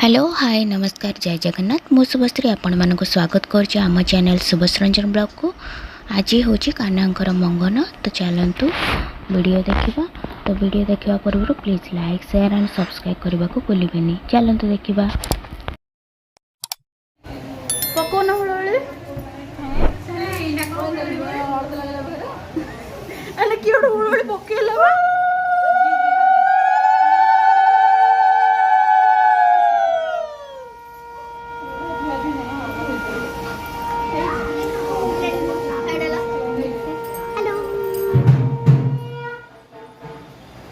Hello hi नमस्कार जय जगन्नाथ मु शुभश्री आपण मानक स्वागत करुच्चे आम चैनल शुभरंजन ब्लॉग को। आज हूँ कान्हांकर मंगन तो चलतु वीडियो देखा। तो वीडियो देखा पूर्व please like share and subscribe करने को भूलिए। चलतु देखा।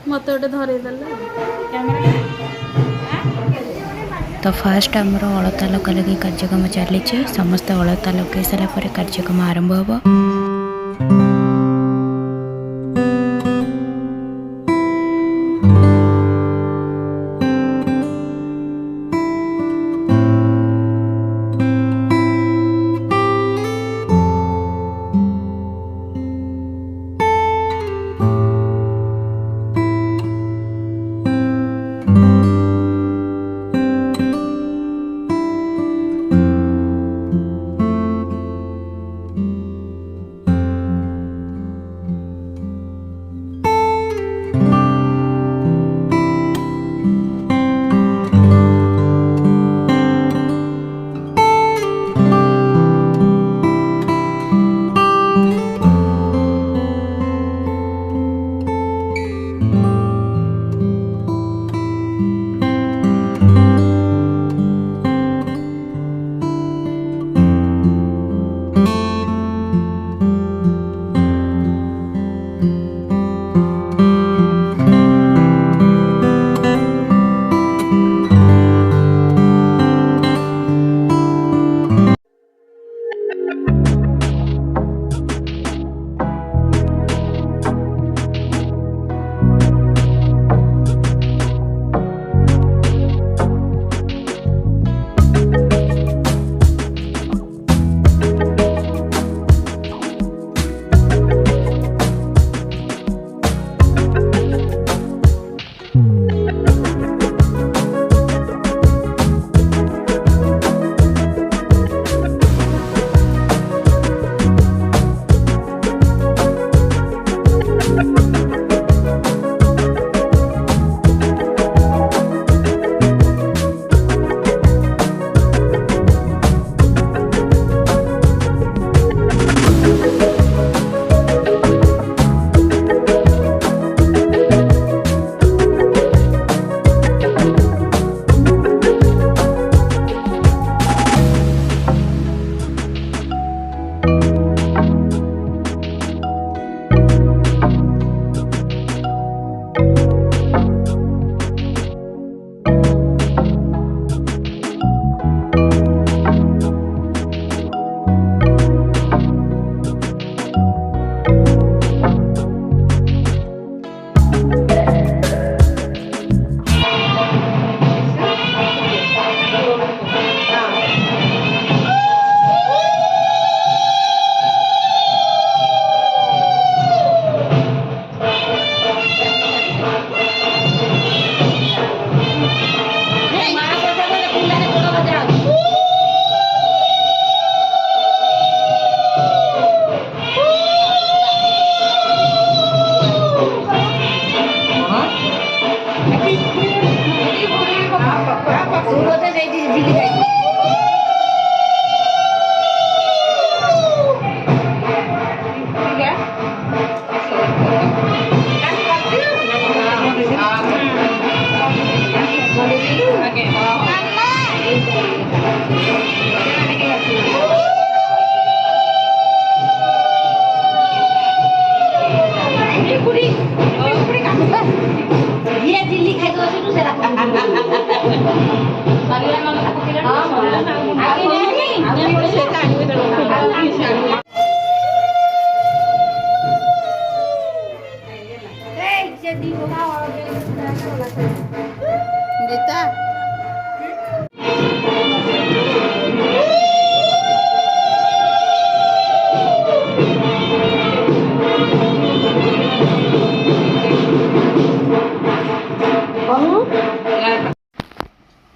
मत गोटे तो फास्ट आमर अलता लगा लगी कार्यक्रम चली समस्त अलता लगे सारापर कार्यक्रम आरंभ हो।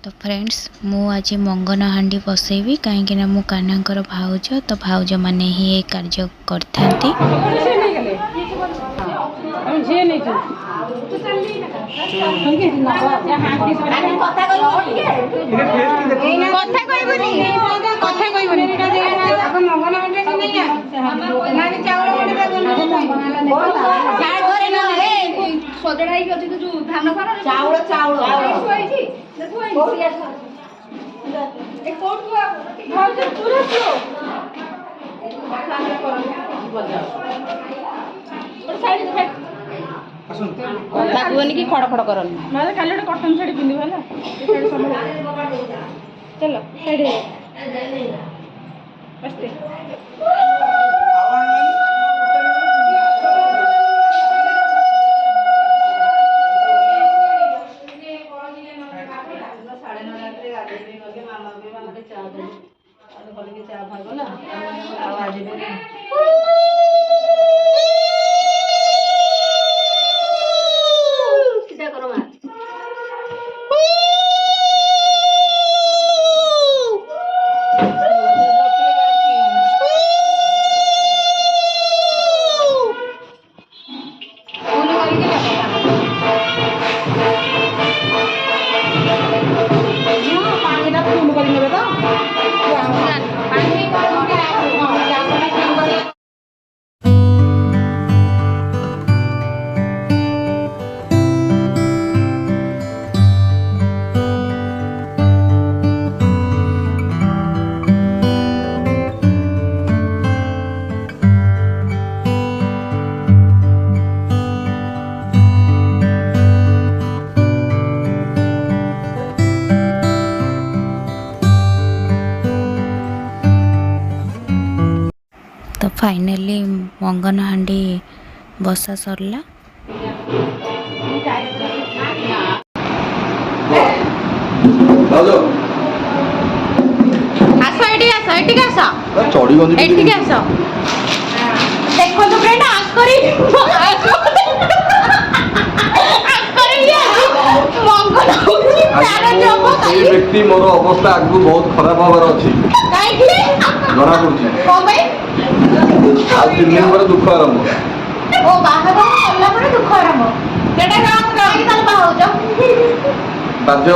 तो फ्रेंड्स मु आज मंगन हांडी बसैबी कहीं मु कानांकर भाउज तो भाउज माने ही ये कार्य करते लागुनि कि खड़ खड़ कर खाली कटन शाढ़ी पिंधु है चलो शाढ़ी तो फाइनली मंगन हांडी बसा सरला व्यक्ति मोर अवस्था आगु बहुत खराब हबार अच्छी जना पड़ी आज 3 दिन पर दुख आरंभ ओ बाहर होला परे दुख आरंभ केटा काम काई ताल बाहुज बाध्य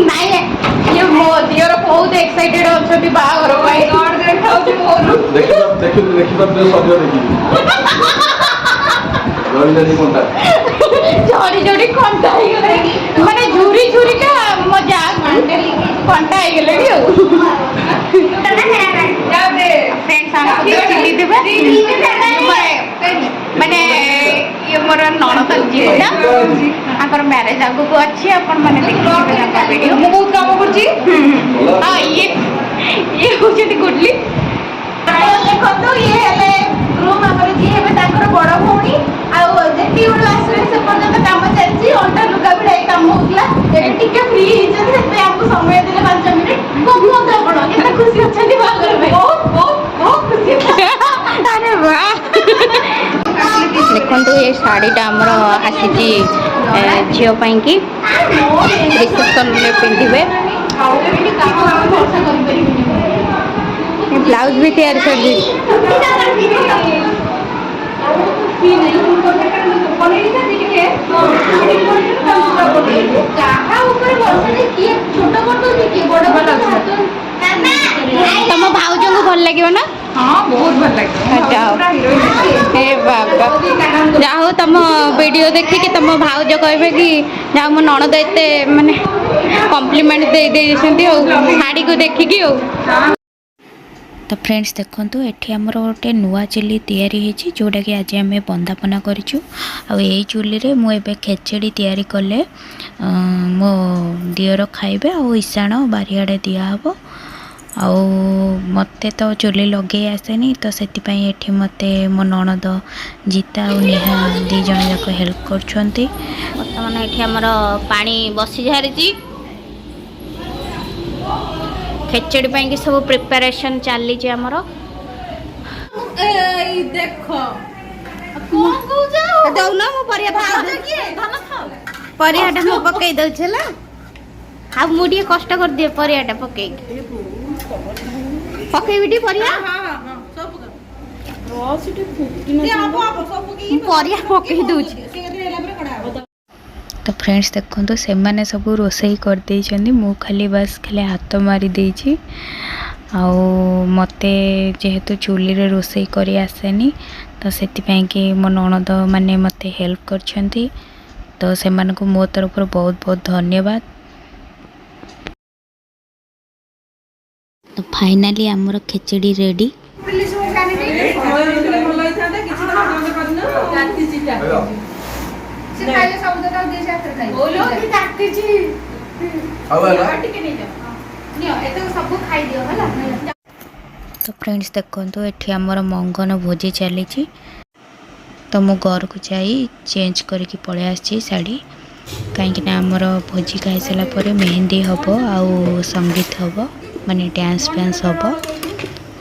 नहीं ये मो दियर बहुत एक्साइटेड अछती बाहर भाई गॉड देखाउची मोर देखि शरीर देखि जोड़ी कंटा ही गले माने झूरी का मजाक कंटा ही गले फ्रेंड्स हम चिल्ली देबे माने ये मोर नणद जीटा आकर मैरिज आगु को अच्छी अपन माने देखिबे का वीडियो मु बहुत काम करची हां ये होचती गुडली देखो तो ये हेले रूम हमर जी हेबे ताकर बड़ भौणी आ जेती बड़ आसरे से पर्यंत काम चलची अंटा लुगा बिडा काम होतला एबे टिके फ्री हिजन से हमको समय देले 5 मिनिट कोन मत आपण केतना खुशी अछंती बागर भाई बहुत खुशी अरे वाह देखो ये शाढ़ीटा आमर आसी झील कि रिसेप्शन में पिंधे ब्लाउज भी तैयार कर दी तुम भाउज को भल लगे ना हाँ बहुत भल लगे बाबा जाओ तुम वीडियो देखिए तुम भाउज कहे कि जाओ मो नणद एत माने कम्प्लीमेंट दे शाड़ी को देखिकी तो फ्रेंड्स देखो ये आमर गोटे नुआ चुली या जोटा कि आज आम बंदापना करूँ आई चुली रे मुझे खेचड़ी तैयारी कले मो दियर खाइबे आ ईशाण बारियाड़े दिहब आ मत तो चुली लगे आसेनी तो से मत मो नणद जीता और नेहा दी जन जाक हेल्प करछंती बर्तमान ये आमर पानी बसी सारी खेचड़ी पाई कि सब प्रिपरेशन चली आमर देखो कौन कहू जाओ दउना मो परिया भाज के धन परियाटा मु पकई दउ छला आ मुडिए कष्ट कर दिए परियाटा पकई बिटी परिया परिया पकई दउ तो फ्रेंड्स देखो से मैंने सब रोसई कर देइछन्ती मु खाली बस खाली हाथ मारी देइछि आउ मते जेहेतु चूली रे रोसई करी आसेनी तो सेति पई कि मो ननद माने मते हेल्प करछन्ती तो से मानको मो तरफ बहुत बहुत धन्यवाद। तो फाइनली हमर खिचड़ी रेडी तो फ्रेंड्स देखो ये आमर मंगन भोजी चली तो मु घर को जाई चेंज करके पड़े आसी साड़ी कहीं आमर भोजी खाई सारापर मेहंदी हम आउ संगीत हम माने डांस फैंस हम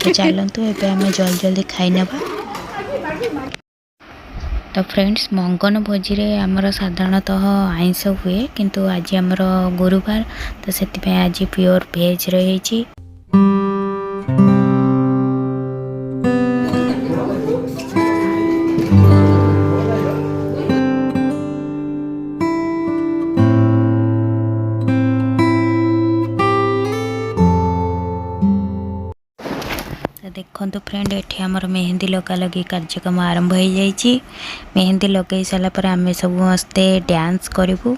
तो चलतु एवं आम जल्दी जल्दी खाई नेबा। तो फ्रेंड्स मंगन भोजी रे आमर साधारणतः आइंस हुए किंतु आज आमर गुरुवार तो से आज प्योर भेज रही। देखो फ्रेंड ये आमर मेहंदी लगा लगी कार्यक्रम आरंभ हो जाइए मेहंदी लगे सारापर आम सब मस्ते डांस करूँ।